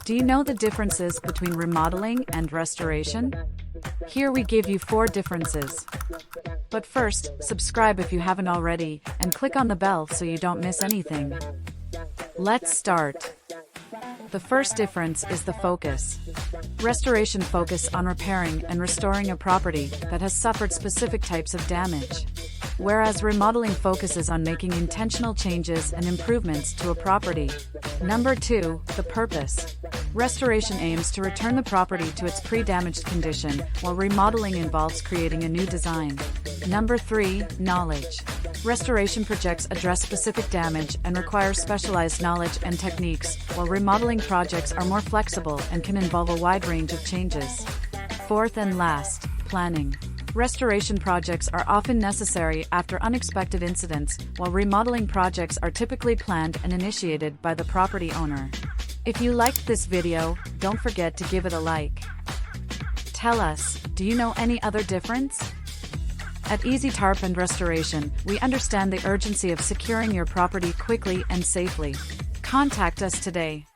Do you know the differences between remodeling and restoration? Here we give you 4 differences. But first, subscribe if you haven't already, and click on the bell so you don't miss anything. Let's start. The first difference is the focus. Restoration focuses on repairing and restoring a property that has suffered specific types of damage, whereas remodeling focuses on making intentional changes and improvements to a property. Number 2, the purpose. Restoration aims to return the property to its pre-damaged condition, while remodeling involves creating a new design. Number 3, knowledge. Restoration projects address specific damage and require specialized knowledge and techniques, while remodeling projects are more flexible and can involve a wide range of changes. Fourth and last, planning. Restoration projects are often necessary after unexpected incidents, while remodeling projects are typically planned and initiated by the property owner. If you liked this video, don't forget to give it a like. Tell us, do you know any other difference? At Easy Tarp and Restoration, we understand the urgency of securing your property quickly and safely. Contact us today.